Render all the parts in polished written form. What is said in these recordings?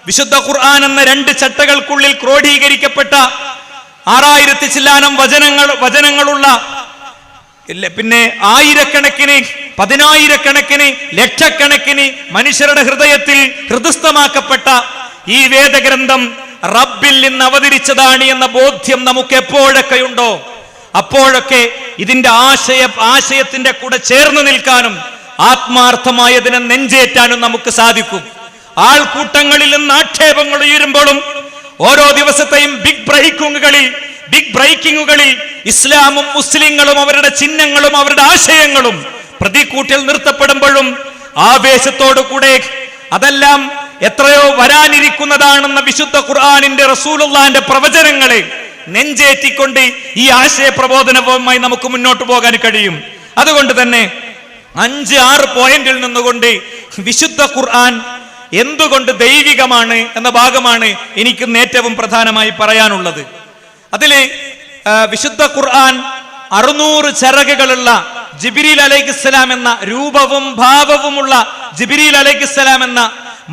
വിശുദ്ധ ഖുർആൻ എന്ന 2 ചട്ടകൾക്കുള്ളിൽ ക്രോഡീകരിക്കപ്പെട്ട 6000 ചില്ലാനം വചനങ്ങളുള്ള പിന്നെ ആയിരക്കണക്കിന്, പതിനായിരക്കണക്കിന്, ലക്ഷക്കണക്കിന് മനുഷ്യരുടെ ഹൃദയത്തിൽ ഹൃദയസ്ഥമാക്കപ്പെട്ട ഈ വേദഗ്രന്ഥം റബ്ബിൽ നിന്ന് അവതരിച്ചതാണ് എന്ന ബോധ്യം നമുക്ക് എപ്പോഴൊക്കെയുണ്ടോ അപ്പോഴൊക്കെ ഇതിന്റെ ആശയത്തിന്റെ കൂടെ ചേർന്ന് നിൽക്കാനും ആത്മാർത്ഥമായി അതിനെ നെഞ്ചേറ്റാനും നമുക്ക് സാധിക്കും. ആൾക്കൂട്ടങ്ങളിൽ നിന്ന് ആക്ഷേപങ്ങൾ ഉയരുമ്പോഴും ഓരോ ദിവസത്തെയും ബിഗ് ബ്രേക്കിങ്ങുകളിൽ ഇസ്ലാമും മുസ്ലിങ്ങളും അവരുടെ ചിഹ്നങ്ങളും അവരുടെ ആശയങ്ങളും പ്രതിക്കൂട്ടിൽ നിർത്തപ്പെടുമ്പോഴും ആവേശത്തോടു കൂടെ അതെല്ലാം എത്രയോ വരാനിരിക്കുന്നതാണെന്ന വിശുദ്ധ ഖുർആനിന്റെ റസൂലുള്ളാഹിന്റെ പ്രവചനങ്ങളെ നെഞ്ചേറ്റിക്കൊണ്ട് ഈ ആശയ പ്രബോധനവുമായി നമുക്ക് മുന്നോട്ട് പോകാൻ കഴിയും. അതുകൊണ്ട് തന്നെ 5-6 പോയിന്റിൽ നിന്നുകൊണ്ട് വിശുദ്ധ ഖുർആൻ എന്തുകൊണ്ട് ദൈവികമാണ് എന്ന ഭാഗമാണ് എനിക്ക് ഏറ്റവും പ്രധാനമായി പറയാനുള്ളത്. അതില് വിശുദ്ധ ഖുർആൻ 600 ചിറകുകളുള്ള ജിബ്രീൽ അലൈഹിസ്സലാം എന്ന രൂപവും ഭാവവുമുള്ള ജിബ്രീൽ അലൈഹിസ്സലാം എന്ന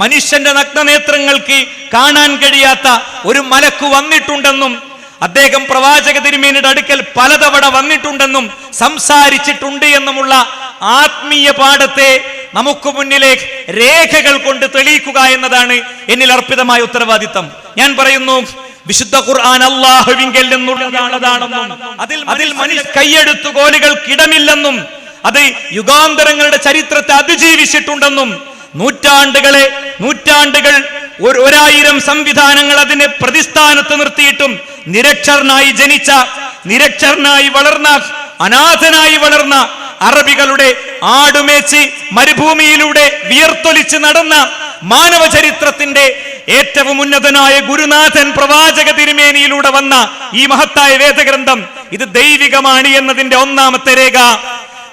മനുഷ്യന്റെ നഗ്നനേത്രങ്ങൾക്ക് കാണാൻ കഴിയാത്ത ഒരു മലക്ക് വന്നിട്ടുണ്ടെന്നും അദ്ദേഹം പ്രവാചക തിരുമേനിയുടെ അടുക്കൽ പലതവണ വന്നിട്ടുണ്ടെന്നും സംസാരിച്ചിട്ടുണ്ട് എന്നുമുള്ള ആത്മീയ പാഠത്തെ നമുക്ക് മുന്നിലെ രേഖകൾ കൊണ്ട് തെളിയിക്കുക എന്നതാണ് എന്നിൽ അർപ്പിതമായ ഉത്തരവാദിത്തം. ഞാൻ പറയുന്നു, വിശുദ്ധ ഖുർആൻ അല്ലാഹുവിങ്കൽ നിന്നുള്ളതാണെന്നും അതിൽ മനുഷ്യ കൈയെഴുത്തു കോലുകൾക്കിടമില്ലെന്നും അത് യുഗാന്തരങ്ങളുടെ ചരിത്രത്തെ അതിജീവിച്ചിട്ടുണ്ടെന്നും നൂറ്റാണ്ടുകൾ 1000 സംവിധാനങ്ങൾ അതിനെ പ്രതിസ്ഥാനത്ത് നിർത്തിയിട്ടും നിരക്ഷരനായി ജനിച്ച, നിരക്ഷരനായി വളർന്ന, അനാഥനായി വളർന്ന അറബികളുടെ ആടുമേച്ച് മരുഭൂമിയിലൂടെ വിയർത്തൊലിച്ച് നടന്ന മാനവ ചരിത്രത്തിന്റെ ഏറ്റവും ഉന്നതനായ ഗുരുനാഥൻ പ്രവാചക തിരുമേനിയിലൂടെ വന്ന ഈ മഹത്തായ വേദഗ്രന്ഥം ഇത് ദൈവികമാണ് എന്നതിന്റെ ഒന്നാമത്തെ രേഖ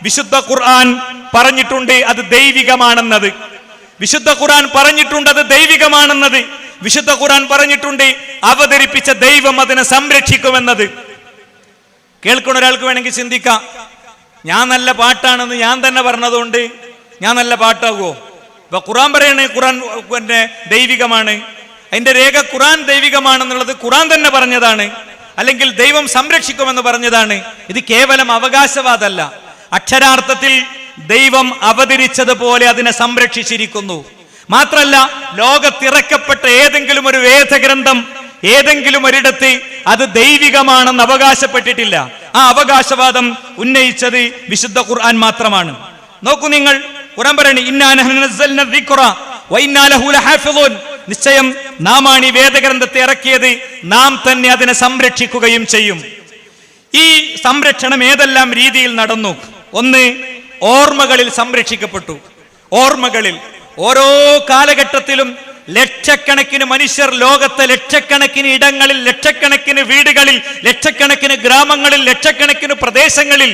വിശുദ്ധ ഖുർആൻ പറഞ്ഞിട്ടുണ്ട്. അത് ദൈവികമാണെന്നത് വിശുദ്ധ ഖുർആൻ പറഞ്ഞിട്ടുണ്ട്. അത് ദൈവികമാണെന്നത് വിശുദ്ധ ഖുർആൻ പറഞ്ഞിട്ടുണ്ട്. അവതരിപ്പിച്ച ദൈവം അതിനെ സംരക്ഷിക്കുമെന്നത്. കേൾക്കുന്ന ഒരാൾക്ക് വേണമെങ്കിൽ ചിന്തിക്കാം, ഞാൻ നല്ല പാട്ടാണെന്ന് ഞാൻ തന്നെ പറഞ്ഞതുകൊണ്ട് ഞാൻ നല്ല പാട്ടാകുമോ? ഇപ്പൊ ഖുർആൻ പറയണേ ഖുർആൻ പിന്നെ ദൈവികമാണ്, അതിന്റെ രേഖ ഖുർആൻ ദൈവികമാണെന്നുള്ളത് ഖുർആൻ തന്നെ പറഞ്ഞതാണ്, അല്ലെങ്കിൽ ദൈവം സംരക്ഷിക്കുമെന്ന് പറഞ്ഞതാണ്. ഇത് കേവലം അവകാശവാദമല്ല, അക്ഷരാർത്ഥത്തിൽ ദൈവം അവതരിച്ചതുപോലെ അതിനെ സംരക്ഷിച്ചിരിക്കുന്നു. മാത്രല്ല, ലോകത്തിറക്കപ്പെട്ട ഏതെങ്കിലും ഒരു വേദഗ്രന്ഥം ഏതെങ്കിലും ഒരിടത്ത് അത് ദൈവികമാണെന്ന് അവകാശപ്പെട്ടിട്ടില്ല. ആ അവകാശവാദം ഉന്നയിച്ചത് വിശുദ്ധ ഖുർആൻ മാത്രമാണ്. നോക്കൂ നിങ്ങൾ, ഖുർആൻ പറയണേ, ഇന്നാ നഹ്നു നസ്സൽനാ ദിക്റ വ ഇന്നാ ലഹു ലഹാഫിളൂൻ, നിശ്ചയം നാമാണ് ഈ വേദഗ്രന്ഥത്തെ ഇറക്കിയത്, നാം തന്നെ അതിനെ സംരക്ഷിക്കുകയും ചെയ്യും. ഈ സംരക്ഷണം ഏതെല്ലാം രീതിയിൽ നടന്നു? ഒന്ന്, ഓർമ്മകളിൽ സംരക്ഷിക്കപ്പെട്ടു. ഓർമ്മകളിൽ ഓരോ കാലഘട്ടത്തിലും ലക്ഷക്കണക്കിന് മനുഷ്യർ ലോകത്തെ ലക്ഷക്കണക്കിന് ഇടങ്ങളിൽ, ലക്ഷക്കണക്കിന് വീടുകളിൽ, ലക്ഷക്കണക്കിന് ഗ്രാമങ്ങളിൽ, ലക്ഷക്കണക്കിന് പ്രദേശങ്ങളിൽ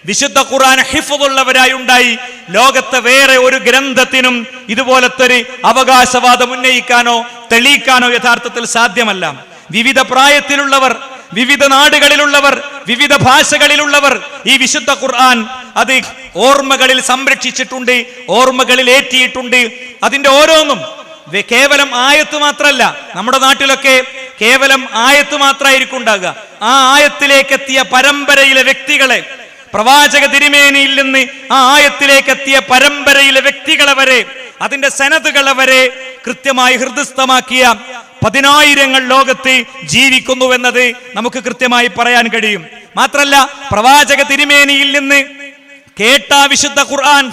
വിശുദ്ധ ഖുർആൻ ഹിഫ്ളുള്ളവരായി ഉണ്ടായി. ലോകത്തെ വേറെ ഒരു ഗ്രന്ഥത്തിനും ഇതുപോലത്തെ ഒരു അവകാശവാദം ഉന്നയിക്കാനോ തെളിയിക്കാനോ യഥാർത്ഥത്തിൽ സാധ്യമല്ല. വിവിധ പ്രായത്തിലുള്ളവർ, വിവിധ നാടുകളിലുള്ളവർ, വിവിധ ഭാഷകളിലുള്ളവർ ഈ വിശുദ്ധ ഖുർആൻ അത് ഓർമ്മകളിൽ സംരക്ഷിച്ചിട്ടുണ്ട്, ഓർമ്മകളിൽ ഏറ്റിയിട്ടുണ്ട്. അതിന്റെ ഓരോന്നും കേവലം ആയത്ത് മാത്രമല്ല. നമ്മുടെ നാട്ടിലൊക്കെ കേവലം ആയത്ത് മാത്രമായിരിക്കും ഉണ്ടാകുക. ആ ആയത്തിലേക്ക് എത്തിയ പരമ്പരയിലെ വ്യക്തികളെ, പ്രവാചക തിരുമേനിയിൽ നിന്ന് ആ ആയത്തിലേക്ക് എത്തിയ പരമ്പരയിലെ വ്യക്തികളെ വരെ, അതിന്റെ സനദുകളെ വരെ കൃത്യമായി ഹൃദയസ്ഥമാക്കിയ 10,000 ലോകത്ത് ജീവിക്കുന്നുവെന്നത് നമുക്ക് കൃത്യമായി പറയാൻ കഴിയും. മാത്രല്ല, പ്രവാചക തിരുമേനിയിൽ നിന്ന് കേട്ട വിശുദ്ധ ഖുർആൻ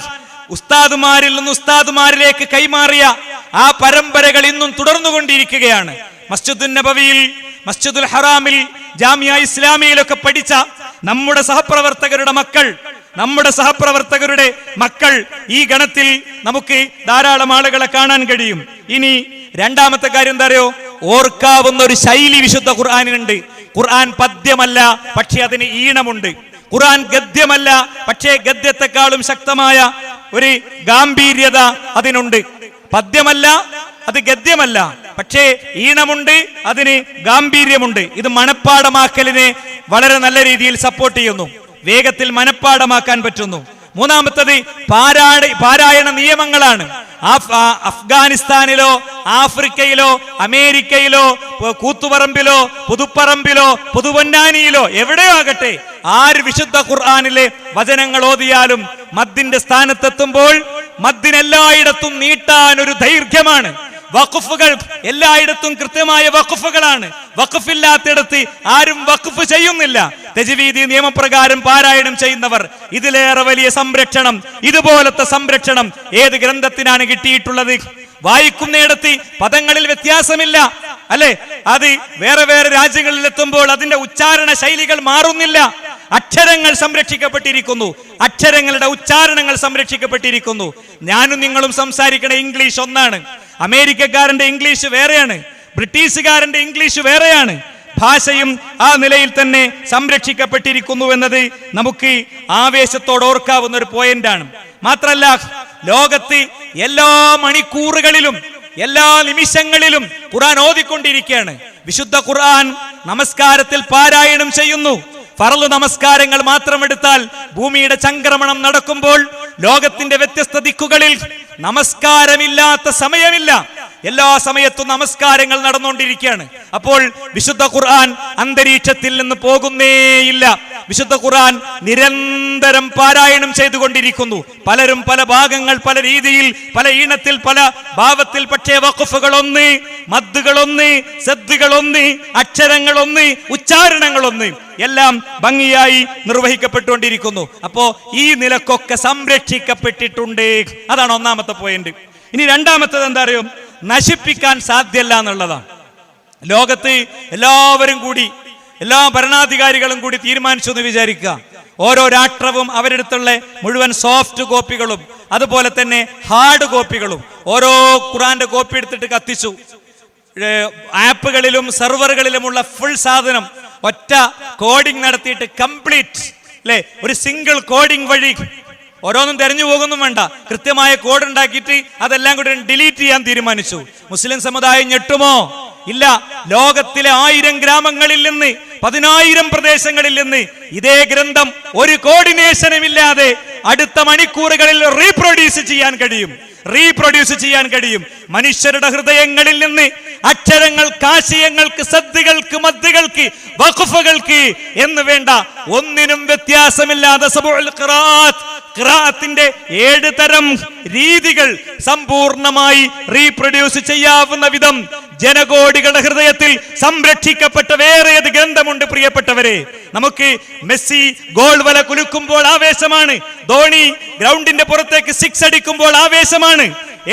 ഉസ്താദുമാരിൽ നിന്ന് ഉസ്താദുമാരിലേക്ക് കൈമാറിയ ആ പരമ്പരകൾ ഇന്നും തുടർന്നുകൊണ്ടിരിക്കുകയാണ്. മസ്ജിദുൻ നബവിയിൽ, മസ്ജിദുൽ ഹറാമിൽ, ജാമിയ ഇസ്ലാമിയിലൊക്കെ പഠിച്ച നമ്മുടെ സഹപ്രവർത്തകരുടെ മക്കൾ ഈ ഗണത്തിൽ നമുക്ക് ധാരാളം ആളുകളെ കാണാൻ കഴിയും. ഇനി രണ്ടാമത്തെ കാര്യം എന്താ അറിയോ? ഓർക്കാവുന്ന ഒരു ശൈലി വിശുദ്ധ ഖുർആനിനുണ്ട്. ഖുർആൻ പദ്യമല്ല, പക്ഷെ അതിന് ഈണമുണ്ട്. ഖുർആൻ ഗദ്യമല്ല, പക്ഷേ ഗദ്യത്തെക്കാളും ശക്തമായ ഒരു ഗാംഭീര്യത അതിനുണ്ട്. പദ്യമല്ല, അത് ഗദ്യമല്ല, പക്ഷേ ഈണമുണ്ട്, അതിന് ഗാംഭീര്യമുണ്ട്. ഇത് മനപ്പാടമാക്കലിനെ വളരെ നല്ല രീതിയിൽ സപ്പോർട്ട് ചെയ്യുന്നു, വേഗത്തിൽ മനപ്പാടമാക്കാൻ പറ്റുന്നു. മൂന്നാമത്തത് പാരായണ നിയമങ്ങളാണ്. അഫ്ഗാനിസ്ഥാനിലോ ആഫ്രിക്കയിലോ അമേരിക്കയിലോ കൂത്തുപറമ്പിലോ പുതുപ്പറമ്പിലോ പുതുപൊന്നാനിയിലോ എവിടെയോ ആകട്ടെ, ആര് വിശുദ്ധ ഖുർആനിലെ വചനങ്ങൾ ഓതിയാലും മദ്ദിന്റെ സ്ഥാനത്തെത്തുമ്പോൾ മദ്ദിന് എല്ലായിടത്തും നീട്ടാൻ ഒരു ദൈർഘ്യമാണ്. വഖഫുകൾ എല്ലായിടത്തും കൃത്യമായ വഖഫുകളാണ്. വഖഫില്ലാത്തിടത്ത് ആരും വഖഫ് ചെയ്യുന്നില്ല. തജ്വീദി നിയമപ്രകാരം പാരായണം ചെയ്യുന്നവർ ഇതിലേറെ വലിയ സംരക്ഷണം, ഇതുപോലത്തെ സംരക്ഷണം ഏത് ഗ്രന്ഥത്തിനാണ് കിട്ടിയിട്ടുള്ളത്? വായിക്കുന്നിടത്ത് പദങ്ങളിൽ വ്യത്യാസമില്ല, അല്ലെ? അത് വേറെ വേറെ രാജ്യങ്ങളിൽ എത്തുമ്പോൾ അതിന്റെ ഉച്ചാരണ ശൈലികൾ മാറുന്നില്ല. അക്ഷരങ്ങൾ സംരക്ഷിക്കപ്പെട്ടിരിക്കുന്നു, അക്ഷരങ്ങളുടെ ഉച്ചാരണങ്ങൾ സംരക്ഷിക്കപ്പെട്ടിരിക്കുന്നു. ഞാനും നിങ്ങളും സംസാരിക്കണ ഇംഗ്ലീഷ് ഒന്നാണ്. അമേരിക്കക്കാരന്റെ ഇംഗ്ലീഷ് വേറെയാണ്, ബ്രിട്ടീഷുകാരന്റെ ഇംഗ്ലീഷ് വേറെയാണ്. ഭാഷയും ആ നിലയിൽ തന്നെ സംരക്ഷിക്കപ്പെട്ടിരിക്കുന്നു എന്നത് നമുക്ക് ആവേശത്തോടെ ഓർക്കാവുന്ന ഒരു പോയിന്റാണ്. മാത്രല്ല, ലോകത്ത് എല്ലാ മണിക്കൂറുകളിലും എല്ലാ നിമിഷങ്ങളിലും ഖുർആൻ ഓതിക്കൊണ്ടിരിക്കുകയാണ്. വിശുദ്ധ ഖുർആൻ നമസ്കാരത്തിൽ പാരായണം ചെയ്യുന്നു. ഫർള് നമസ്കാരങ്ങൾ മാത്രം എടുത്താൽ ഭൂമിയുടെ ചംക്രമണം നടക്കുമ്പോൾ ലോകത്തിന്റെ വ്യത്യസ്ത ദിക്കുകളിൽ നമസ്കാരമില്ലാത്ത സമയമില്ല. എല്ലാ സമയത്തും നമസ്കാരങ്ങൾ നടന്നുകൊണ്ടിരിക്കുകയാണ്. അപ്പോൾ വിശുദ്ധ ഖുർആൻ അന്തരീക്ഷത്തിൽ നിന്ന് പോകുന്നേയില്ല. വിശുദ്ധ ഖുർആൻ നിരന്തരം പാരായണം ചെയ്തുകൊണ്ടിരിക്കുന്നു. പലരും പല ഭാഗങ്ങൾ, പല രീതിയിൽ, പല ഈണത്തിൽ, പല ഭാവത്തിൽ. പക്ഷേ വഖഫുകളൊന്ന്, മദ്ദുകളൊന്ന്, സദ്ദുകളൊന്ന്, അക്ഷരങ്ങളൊന്ന്, ഉച്ചാരണങ്ങളൊന്ന്, എല്ലാം ഭംഗിയായി നിർവഹിക്കപ്പെട്ടുകൊണ്ടിരിക്കുന്നു. അപ്പോ ഈ നിലക്കൊക്കെ സംരക്ഷിക്കപ്പെട്ടിട്ടുണ്ട്. അതാണ് ഒന്നാമത്തെ പോയിന്റ്. ഇനി രണ്ടാമത്തത് എന്താ അറിയോ? നശിപ്പിക്കാൻ സാധ്യമല്ല എന്നുള്ളതാണ്. ലോകത്ത് എല്ലാവരും കൂടി, എല്ലാ ഭരണാധികാരികളും കൂടി തീരുമാനിച്ചു എന്ന് വിചാരിക്കുക, ഓരോ രാഷ്ട്രവും അവരെടുത്തുള്ള മുഴുവൻ സോഫ്റ്റ് കോപ്പികളും അതുപോലെ തന്നെ ഹാർഡ് കോപ്പികളും ഓരോ ഖുർആന്റെ കോപ്പി എടുത്തിട്ട് കത്തിച്ചു. ആപ്പുകളിലും സെർവറുകളിലുമുള്ള ഫുൾ സാധനം ഒറ്റ കോഡിംഗ് നടത്തിയിട്ട് കംപ്ലീറ്റ്, അല്ലെ, ഒരു സിംഗിൾ കോഡിംഗ് വഴി ഓരോന്നും തെരഞ്ഞു പോകുന്നു വേണ്ട, കൃത്യമായ കോഡ് ഉണ്ടാക്കിയിട്ട് അതെല്ലാം കൂടി ഡിലീറ്റ് ചെയ്യാൻ തീരുമാനിച്ചു. മുസ്ലിം സമുദായം ഞെട്ടുമോ? ഇല്ല. ലോകത്തിലെ 1000 ഗ്രാമങ്ങളിൽ നിന്ന് 10,000 പ്രദേശങ്ങളിൽ നിന്ന് ഇതേ ഗ്രന്ഥം ഒരു കോർഡിനേഷനും ഇല്ലാതെ അടുത്ത മണിക്കൂറുകളിൽ റീപ്രൊഡ്യൂസ് ചെയ്യാൻ കഴിയും. മനുഷ്യരുടെ ഹൃദയങ്ങളിൽ നിന്ന് അക്ഷരങ്ങൾക്ക്, ആശയങ്ങൾക്ക്, സദ്ദുകൾക്ക്, മദ്ദുകൾക്ക്, വഖഫുകൾക്ക് എന്ന് വേണ്ട ഒന്നിനും വ്യത്യാസമില്ലാതെ സബഉൽ ഖിറാഅത്തിന്റെ 7 തരം രീതികൾ സമ്പൂർണമായി റീപ്രൊഡ്യൂസ് ചെയ്യാവുന്ന വിധം ജനകോടികളുടെ ഹൃദയത്തിൽ സംരക്ഷിക്കപ്പെട്ട വേറെ ഏത് ഗ്രന്ഥമുണ്ട് പ്രിയപ്പെട്ടവരെ? നമുക്ക് മെസ്സി ഗോൾ വല കുലുക്കുമ്പോൾ ആവേശമാണ്, ധോണി ഗ്രൗണ്ടിന്റെ പുറത്തേക്ക് 6 അടിക്കുമ്പോൾ ആവേശമാണ്.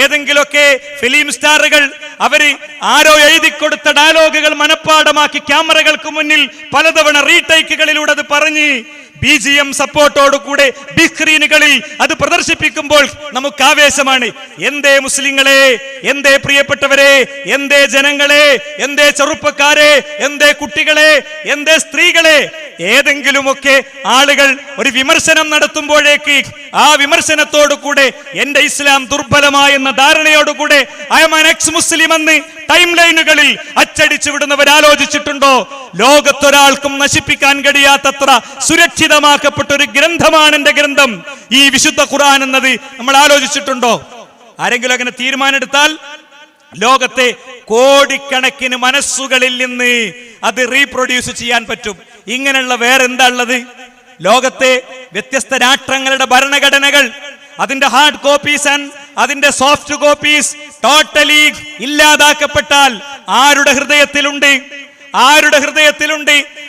ഏതെങ്കിലുമൊക്കെ ഫിലിം സ്റ്റാറുകൾ അവര് ആരോ എഴുതി കൊടുത്ത ഡയലോഗുകൾ മനഃപ്പാടമാക്കി ക്യാമറകൾക്ക് മുന്നിൽ പലതവണ റീടേക്കുകളിലൂടെ അത് പറഞ്ഞ് BGM സപ്പോർട്ടോട് കൂടെ ബിഗ് സ്ക്രീനുകളിൽ അത് പ്രദർശിപ്പിക്കുമ്പോൾ നമുക്ക് ആവേശമാണ്. എന്തേ മുസ്ലിങ്ങളെ, എന്തേ പ്രിയപ്പെട്ടവരെ, എന്തേ ജനങ്ങളെ, എന്തേ ചെറുപ്പക്കാരെ, എന്തേ കുട്ടികളെ, എന്തേ സ്ത്രീകളെ, ഏതെങ്കിലുമൊക്കെ ആളുകൾ ഒരു വിമർശനം നടത്തുമ്പോഴേക്ക് ആ വിമർശനത്തോടു കൂടെ എന്റെ ഇസ്ലാം ദുർബലമായെന്ന ധാരണയോടുകൂടെ I am an ex Muslim എന്ന് ടൈം ലൈനുകളിൽ അച്ചടിച്ചു വിടുന്നവർ ആലോചിച്ചിട്ടുണ്ടോ? ലോകത്തൊരാൾക്കും നശിപ്പിക്കാൻ കഴിയാത്തത്ര സുരക്ഷിതമാക്കപ്പെട്ട ഒരു ഗ്രന്ഥമാണ് എന്റെ ഗ്രന്ഥം, ഈ വിശുദ്ധ ഖുർആൻ എന്നത്. നമ്മൾ ആലോചിച്ചിട്ടുണ്ടോ? ആരെങ്കിലും അങ്ങനെ തീരുമാനമെടുത്താൽ ലോകത്തെ കോടിക്കണക്കിന് മനസ്സുകളിൽ നിന്ന് അത് റീപ്രൊഡ്യൂസ് ചെയ്യാൻ പറ്റും. ഇങ്ങനെയുള്ള വേറെന്താ ഉള്ളത്? ലോകത്തെ വ്യത്യസ്ത രാഷ്ട്രങ്ങളുടെ ഭരണഘടനകൾ, അതിന്റെ ഹാർഡ് കോപ്പീസ് ആൻഡ് അതിന്റെ സോഫ്റ്റ് കോപ്പീസ് ടോട്ടലി ഇല്ലാതാക്കപ്പെട്ടാൽ ആരുടെ ഹൃദയത്തിലുണ്ട്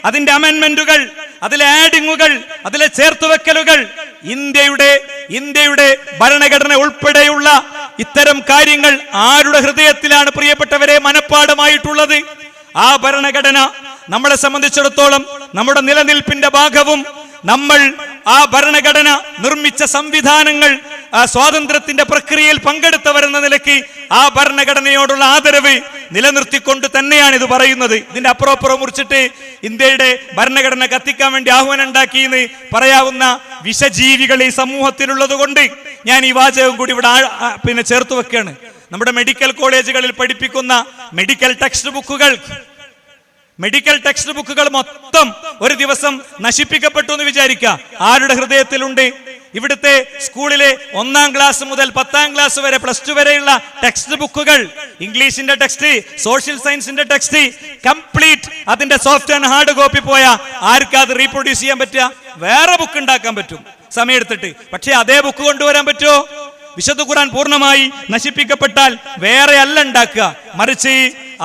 അതിന്റെ അമെൻമെന്റുകൾ, അതിലെ ആഡിങ്ങുകൾ, അതിലെ ചേർത്തുവെക്കലുകൾ? ഇന്ത്യയുടെ ഭരണഘടന ഉൾപ്പെടെയുള്ള ഇത്തരം കാര്യങ്ങൾ ആരുടെ ഹൃദയത്തിലാണ് പ്രിയപ്പെട്ടവരെ മനഃപ്പാടമായിട്ടുള്ളത്? ആ ഭരണഘടന നമ്മളെ സംബന്ധിച്ചിടത്തോളം നമ്മുടെ നിലനിൽപ്പിന്റെ ഭാഗവും, നമ്മൾ ആ ഭരണഘടന നിർമ്മിച്ച സംവിധാനങ്ങൾ, ആ സ്വാതന്ത്ര്യത്തിന്റെ പ്രക്രിയയിൽ പങ്കെടുത്തവരെന്ന നിലയ്ക്ക് ആ ഭരണഘടനയോടുള്ള ആദരവ് നിലനിർത്തിക്കൊണ്ട് തന്നെയാണ് ഇത് പറയുന്നത്. ഇതിന്റെ അപ്പുറം മുറിച്ചിട്ട് ഇന്ത്യയുടെ ഭരണഘടന കത്തിക്കാൻ വേണ്ടി ആഹ്വാനം ഉണ്ടാക്കിയെന്ന് പറയാവുന്ന വിഷജീവികൾ ഈ സമൂഹത്തിലുള്ളത് കൊണ്ട് ഞാൻ ഈ വാചകം കൂടി ഇവിടെ ചേർത്ത് വെക്കുകയാണ്. നമ്മുടെ മെഡിക്കൽ കോളേജുകളിൽ പഠിപ്പിക്കുന്ന മെഡിക്കൽ ടെക്സ്റ്റ് ബുക്കുകൾ മൊത്തം ഒരു ദിവസം നശിപ്പിക്കപ്പെട്ടു എന്ന് വിചാരിക്കുക. ആരുടെ ഹൃദയത്തിലുണ്ട്? ഇവിടുത്തെ സ്കൂളിലെ 1-ാം ക്ലാസ് മുതൽ 10-ാം ക്ലാസ് വരെ, +2 വരെയുള്ള ടെക്സ്റ്റ് ബുക്കുകൾ, ഇംഗ്ലീഷിന്റെ ടെക്സ്റ്റ്, സോഷ്യൽ സയൻസിന്റെ ടെക്സ്റ്റ് കംപ്ലീറ്റ് അതിന്റെ സോഫ്റ്റ് ആൻഡ് ഹാർഡ് കോപ്പി പോയ ആർക്കാ അത് റീപ്രൊഡ്യൂസ് ചെയ്യാൻ പറ്റുക? വേറെ ബുക്ക് ഉണ്ടാക്കാൻ പറ്റും സമയമെടുത്തിട്ട്. പക്ഷെ അതേ ബുക്ക് കൊണ്ടുവരാൻ പറ്റുമോ? വിശുദ്ധ ഖുർആൻ പൂർണ്ണമായി നശിപ്പിക്കപ്പെട്ടാൽ വേറെ അല്ല ഉണ്ടാക്കുക, മറിച്ച്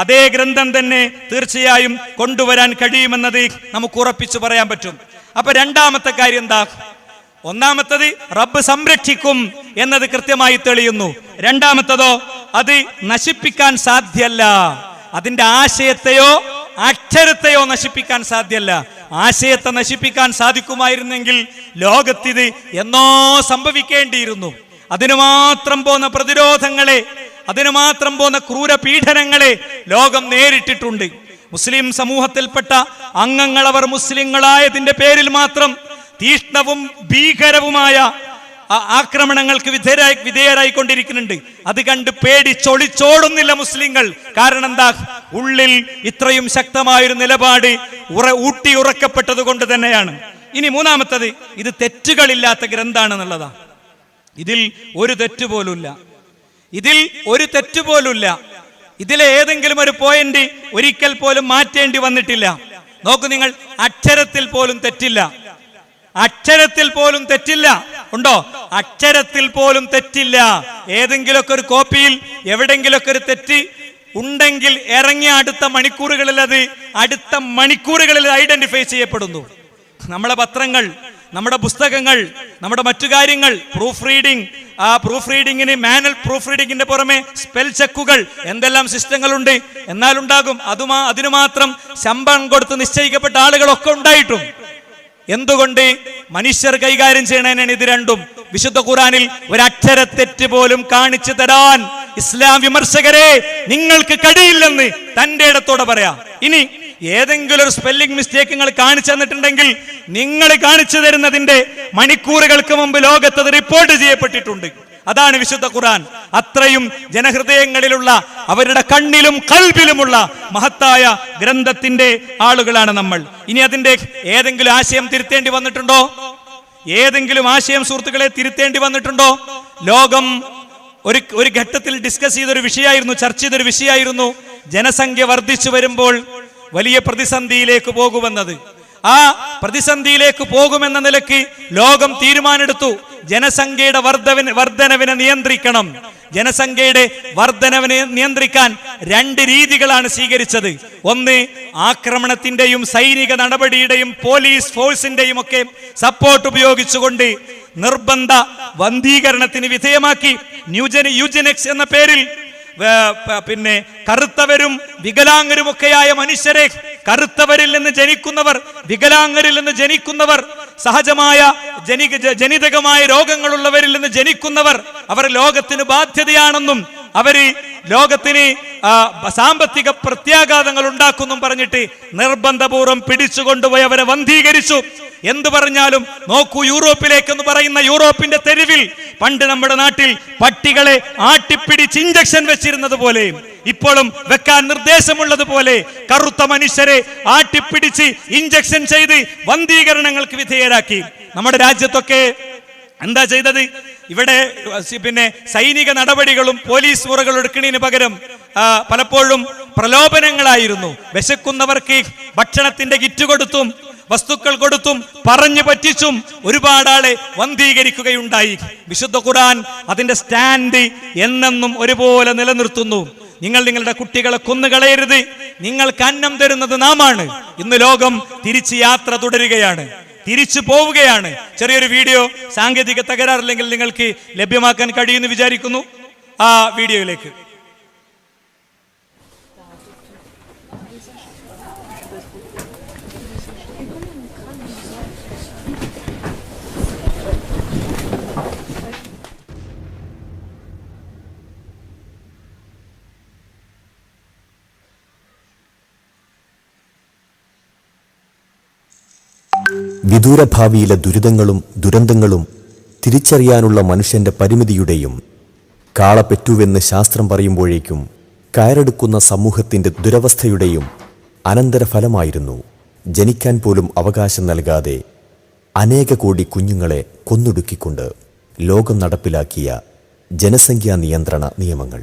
അതേ ഗ്രന്ഥം തന്നെ തീർച്ചയായും കൊണ്ടുവരാൻ കഴിയുമെന്നത് നമുക്ക് ഉറപ്പിച്ചു പറയാൻ പറ്റും. അപ്പൊ രണ്ടാമത്തെ കാര്യം എന്താ? ഒന്നാമത്തത് റബ്ബ് സംരക്ഷിക്കും എന്നത് കൃത്യമായി തെളിയുന്നു. രണ്ടാമത്തതോ, അത് നശിപ്പിക്കാൻ സാധ്യല്ല. അതിന്റെ ആശയത്തെയോ അക്ഷരത്തെയോ നശിപ്പിക്കാൻ സാധ്യല്ല. ആശയത്തെ നശിപ്പിക്കാൻ സാധിക്കുമായിരുന്നെങ്കിൽ ലോകത്തിത് എന്നോ സംഭവിക്കേണ്ടിയിരുന്നു. അതിനു മാത്രം പോന്ന പ്രതിരോധങ്ങളെ, അതിനു മാത്രം പോന്ന ക്രൂര പീഡനങ്ങളെ ലോകം നേരിട്ടിട്ടുണ്ട്. മുസ്ലിം സമൂഹത്തിൽപ്പെട്ട അംഗങ്ങൾ അവർ മുസ്ലിങ്ങളായതിന്റെ പേരിൽ മാത്രം തീഷ്ണവും ഭീകരവുമായ ആക്രമണങ്ങൾക്ക് വിധേയരായിക്കൊണ്ടിരിക്കുന്നുണ്ട്. അത് കണ്ട് പേടിച്ചൊളിച്ചോടുന്നില്ല മുസ്ലിങ്ങൾ. കാരണം എന്താ? ഉള്ളിൽ ഇത്രയും ശക്തമായൊരു നിലപാട് ഊട്ടിയുറക്കപ്പെട്ടത് കൊണ്ട് തന്നെയാണ്. ഇനി മൂന്നാമത്തത്, ഇത് തെറ്റുകളില്ലാത്ത ഗ്രന്ഥാണെന്നുള്ളതാ. ഇതിൽ ഒരു തെറ്റുപോലുമില്ല. ഇതിലെ ഏതെങ്കിലും ഒരു പോയിന്റ് ഒരിക്കൽ പോലും മാറ്റേണ്ടി വന്നിട്ടില്ല. നോക്കൂ നിങ്ങൾ, അക്ഷരത്തിൽ പോലും തെറ്റില്ല. ഉണ്ടോ? അക്ഷരത്തിൽ പോലും തെറ്റില്ല. ഏതെങ്കിലുമൊക്കെ ഒരു കോപ്പിയിൽ എവിടെങ്കിലൊക്കെ ഒരു തെറ്റ് ഉണ്ടെങ്കിൽ ഇറങ്ങിയ അടുത്ത മണിക്കൂറുകളിൽ ഐഡന്റിഫൈ ചെയ്യപ്പെടുന്നു. നമ്മളെ പത്രങ്ങൾ, നമ്മുടെ പുസ്തകങ്ങൾ, നമ്മുടെ മറ്റു കാര്യങ്ങൾ, പ്രൂഫ് റീഡിങ്ങിന് മാനുവൽ പ്രൂഫ് റീഡിങ്ങിന്റെ പുറമെ സ്പെൽ ചെക്കുകൾ, എന്തെല്ലാം സിസ്റ്റങ്ങളുണ്ട്. എന്നാലുണ്ടാകും അതിനു മാത്രം ശമ്പളം കൊടുത്ത് നിശ്ചയിക്കപ്പെട്ട ആളുകളൊക്കെ ഉണ്ടായിട്ടും എന്തുകൊണ്ട് മനുഷ്യർ കൈകാര്യം ചെയ്യണേനാണ് ഇത് രണ്ടും. വിശുദ്ധ ഖുർആനിൽ ഒരക്ഷരത്തെറ്റ് പോലും കാണിച്ചു തരാൻ ഇസ്ലാം വിമർശകരെ നിങ്ങൾക്ക് കഴിയില്ലെന്ന് തന്റെ ഇടത്തോടെ പറയാം. ഇനി ഏതെങ്കിലും ഒരു സ്പെല്ലിംഗ് മിസ്റ്റേക്ക് നിങ്ങൾ കാണിച്ചു തന്നിട്ടുണ്ടെങ്കിൽ നിങ്ങൾ കാണിച്ചു തരുന്നതിന്റെ മണിക്കൂറുകൾക്ക് മുമ്പ് ലോകത്ത് റിപ്പോർട്ട് ചെയ്യപ്പെട്ടിട്ടുണ്ട്. അതാണ് വിശുദ്ധ ഖുർആൻ. അത്രയും ജനഹൃദയങ്ങളിലുള്ള, അവരുടെ കണ്ണിലും കൽബിലുമുള്ള മഹത്തായ ഗ്രന്ഥത്തിന്റെ ആളുകളാണ് നമ്മൾ. ഇനി അതിന്റെ ഏതെങ്കിലും ആശയം തിരുത്തേണ്ടി വന്നിട്ടുണ്ടോ? സുഹൃത്തുക്കളെ തിരുത്തേണ്ടി വന്നിട്ടുണ്ടോ? ലോകം ഒരു ഘട്ടത്തിൽ ഡിസ്കസ് ചെയ്തൊരു വിഷയമായിരുന്നു, ചർച്ച ചെയ്തൊരു വിഷയമായിരുന്നു ജനസംഖ്യ വർദ്ധിച്ചു വരുമ്പോൾ വലിയ പ്രതിസന്ധിയിലേക്ക് പോകുമെന്നത്. ആ പ്രതിസന്ധിയിലേക്ക് പോകുമെന്ന നിലയ്ക്ക് ലോകം തീരുമാനമെടുത്തു, ജനസംഖ്യയുടെ വർധനവിനെ നിയന്ത്രിക്കണം. ജനസംഖ്യയുടെ വർധനവിനെ നിയന്ത്രിക്കാൻ 2 രീതികളാണ് സ്വീകരിച്ചത്. ഒന്ന്, ആക്രമണത്തിന്റെയും സൈനിക നടപടിയുടെയും പോലീസ് ഫോഴ്സിന്റെയും ഒക്കെ സപ്പോർട്ട് ഉപയോഗിച്ചുകൊണ്ട് നിർബന്ധ വന്ധീകരണത്തിന് വിധേയമാക്കി. യൂജനിക്സ് എന്ന പേരിൽ പിന്നെ കറുത്തവരും വികലാംഗരുമൊക്കെയായ മനുഷ്യരെ, കറുത്തവരിൽ നിന്ന് ജനിക്കുന്നവർ, വികലാംഗരിൽ നിന്ന് ജനിക്കുന്നവർ, സഹജമായ ജനിതകമായ രോഗങ്ങളുള്ളവരിൽ നിന്ന് ജനിക്കുന്നവർ, അവർ ലോകത്തിന് ബാധ്യതയാണെന്നും അവര് ലോകത്തിന് സാമ്പത്തിക പ്രത്യാഘാതങ്ങൾ ഉണ്ടാക്കുന്നും പറഞ്ഞിട്ട് നിർബന്ധപൂർവ്വം പിടിച്ചുകൊണ്ടുപോയി അവരെ വന്ധീകരിച്ചു. എന്തു പറഞ്ഞാലും നോക്കൂ, യൂറോപ്പിലേക്കെന്ന് പറയുന്ന യൂറോപ്പിന്റെ തെരുവിൽ പണ്ട് നമ്മുടെ നാട്ടിൽ പട്ടികളെ ആട്ടിപ്പിടിച്ച് ഇഞ്ചക്ഷൻ വെച്ചിരുന്നത് പോലെ, ഇപ്പോഴും വെക്കാൻ നിർദ്ദേശമുള്ളതുപോലെ കറുത്ത മനുഷ്യരെ ആട്ടിപ്പിടിച്ച് ഇഞ്ചക്ഷൻ ചെയ്ത് വന്ധീകരണങ്ങൾക്ക് വിധേയരാക്കി. നമ്മുടെ രാജ്യത്തൊക്കെ എന്താ ചെയ്തത്? ഇവിടെ പിന്നെ സൈനിക നടപടികളും പോലീസ് മുറകളും എടുക്കുന്നതിന് പകരം പലപ്പോഴും പ്രലോഭനങ്ങളായിരുന്നു. വിശക്കുന്നവർക്ക് ഭക്ഷണത്തിന്റെ കിറ്റ് കൊടുത്തും വസ്തുക്കൾ കൊടുത്തും പറഞ്ഞു പറ്റിച്ചും ഒരുപാട് ആളെ വന്ധീകരിക്കുകയുണ്ടായി. വിശുദ്ധ ഖുർആൻ അതിന്റെ സ്റ്റാൻഡ് എന്നെന്നും ഒരുപോലെ നിലനിർത്തുന്നു. നിങ്ങൾ നിങ്ങളുടെ കുട്ടികളെ കൊന്നുകളയരുത്, നിങ്ങൾക്ക് അന്നം തരുന്നത് നാമാണ്. ഇന്ന് ലോകം തിരിച്ച് യാത്ര തുടരുകയാണ്, തിരിച്ചു പോവുകയാണ്. ചെറിയൊരു വീഡിയോ സാങ്കേതിക തകരാറില്ലെങ്കിൽ നിങ്ങൾക്ക് ലഭ്യമാക്കാൻ കഴിയുമെന്ന് വിചാരിക്കുന്നു. ആ വീഡിയോയിലേക്ക്. വിദൂരഭാവിയിലെ ദുരിതങ്ങളും ദുരന്തങ്ങളും തിരിച്ചറിയാനുള്ള മനുഷ്യന്റെ പരിമിതിയുടെയും, കാളപ്പെറ്റുവെന്ന് ശാസ്ത്രം പറയുമ്പോഴേക്കും കയറെടുക്കുന്ന സമൂഹത്തിന്റെ ദുരവസ്ഥയുടെയും അനന്തരഫലമായിരുന്നു ജനിക്കാൻ പോലും അവകാശം നൽകാതെ അനേക കോടി കുഞ്ഞുങ്ങളെ കൊന്നൊടുക്കിക്കൊണ്ട് ലോകം നടപ്പിലാക്കിയ ജനസംഖ്യാ നിയന്ത്രണ നിയമങ്ങൾ.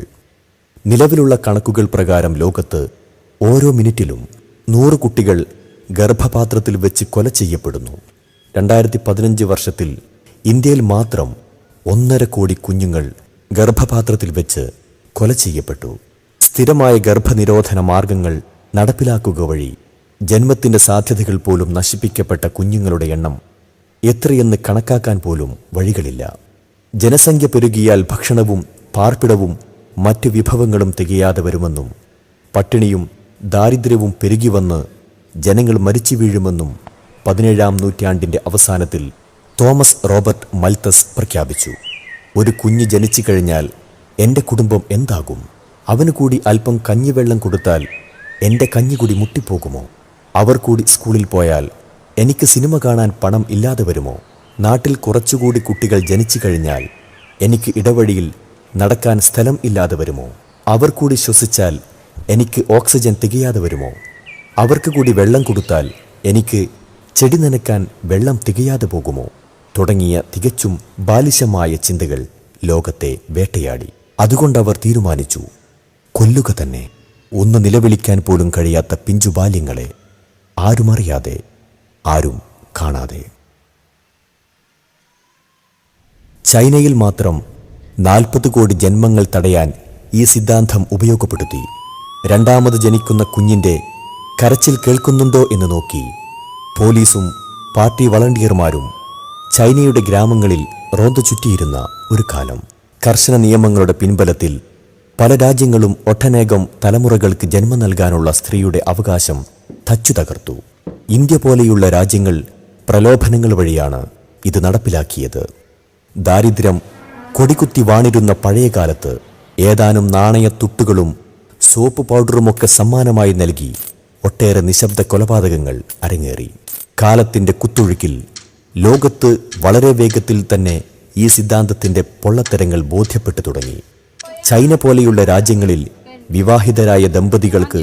നിലവിലുള്ള കണക്കുകൾ പ്രകാരം ലോകത്ത് ഓരോ മിനിറ്റിലും 100 കുട്ടികൾ ഗർഭപാത്രത്തിൽ വെച്ച് കൊല ചെയ്യപ്പെടുന്നു. 2015 വർഷത്തിൽ ഇന്ത്യയിൽ മാത്രം 1.5 കോടി കുഞ്ഞുങ്ങൾ ഗർഭപാത്രത്തിൽ വെച്ച് കൊല ചെയ്യപ്പെട്ടു. സ്ഥിരമായ ഗർഭനിരോധന മാർഗങ്ങൾ നടപ്പിലാക്കുക വഴി ജന്മത്തിന്റെ സാധ്യതകൾ പോലും നശിപ്പിക്കപ്പെട്ട കുഞ്ഞുങ്ങളുടെ എണ്ണം എത്രയെന്ന് കണക്കാക്കാൻ പോലും വഴികളില്ല. ജനസംഖ്യ പെരുകിയാൽ ഭക്ഷണവും പാർപ്പിടവും മറ്റ് വിഭവങ്ങളും തികയാതെ വരുമെന്നും പട്ടിണിയും ദാരിദ്ര്യവും പെരുകി വന്ന് ജനങ്ങൾ മരിച്ചു വീഴുമെന്നും 17-ാം നൂറ്റാണ്ടിന്റെ അവസാനത്തിൽ തോമസ് റോബർട്ട് മൽത്തസ് പ്രഖ്യാപിച്ചു. ഒരു കുഞ്ഞ് ജനിച്ചു കഴിഞ്ഞാൽ എൻ്റെ കുടുംബം എന്താകും? അവന് കൂടി അല്പം കഞ്ഞിവെള്ളം കൊടുത്താൽ എൻ്റെ കഞ്ഞികുടി മുട്ടിപ്പോകുമോ? അവർ കൂടി സ്കൂളിൽ പോയാൽ എനിക്ക് സിനിമ കാണാൻ പണം ഇല്ലാതെ വരുമോ? നാട്ടിൽ കുറച്ചുകൂടി കുട്ടികൾ ജനിച്ചു കഴിഞ്ഞാൽ എനിക്ക് ഇടവഴിയിൽ നടക്കാൻ സ്ഥലം ഇല്ലാതെ വരുമോ? അവർ കൂടി ശ്വസിച്ചാൽ എനിക്ക് ഓക്സിജൻ തികയാതെ വരുമോ? അവർക്ക് കൂടി വെള്ളം കൊടുത്താൽ എനിക്ക് ചെടി നനയ്ക്കാൻ വെള്ളം തികയാതെ പോകുമോ? തുടങ്ങിയ തികച്ചും ബാലിശമായ ചിന്തകൾ ലോകത്തെ വേട്ടയാടി. അതുകൊണ്ടവർ തീരുമാനിച്ചു, കൊല്ലുക തന്നെ. ഒന്ന് നിലവിളിക്കാൻ പോലും കഴിയാത്ത പിഞ്ചു ബാല്യങ്ങളെ, ആരുമറിയാതെ, ആരും കാണാതെ. ചൈനയിൽ മാത്രം 40 കോടി ജന്മങ്ങൾ തടയാൻ ഈ സിദ്ധാന്തം ഉപയോഗപ്പെടുത്തി. രണ്ടാമത് ജനിക്കുന്ന കുഞ്ഞിൻ്റെ കരച്ചിൽ കേൾക്കുന്നുണ്ടോ എന്ന് നോക്കി പോലീസും പാർട്ടി വളണ്ടിയർമാരും ചൈനയുടെ ഗ്രാമങ്ങളിൽ റോന്തു ചുറ്റിയിരുന്ന ഒരു കാലം. കർശന നിയമങ്ങളുടെ പിൻബലത്തിൽ പല രാജ്യങ്ങളും ഒട്ടനേകം തലമുറകൾക്ക് ജന്മം നൽകാനുള്ള സ്ത്രീയുടെ അവകാശം തച്ചു തകർത്തു. ഇന്ത്യ പോലെയുള്ള രാജ്യങ്ങൾ പ്രലോഭനങ്ങൾ വഴിയാണ് ഇത് നടപ്പിലാക്കിയത്. ദാരിദ്ര്യം കൊടികുത്തി വാണിരുന്ന പഴയ കാലത്ത് ഏതാനും നാണയത്തുട്ടുകളും സോപ്പ് പൗഡറുമൊക്കെ സമ്മാനമായി നൽകി ഒട്ടേറെ നിശബ്ദ കൊലപാതകങ്ങൾ അരങ്ങേറി. കാലത്തിൻ്റെ കുത്തൊഴുക്കിൽ ലോകത്ത് വളരെ വേഗത്തിൽ തന്നെ ഈ സിദ്ധാന്തത്തിൻ്റെ പൊള്ളത്തരങ്ങൾ ബോധ്യപ്പെട്ടു തുടങ്ങി. ചൈന പോലെയുള്ള രാജ്യങ്ങളിൽ വിവാഹിതരായ ദമ്പതികൾക്ക്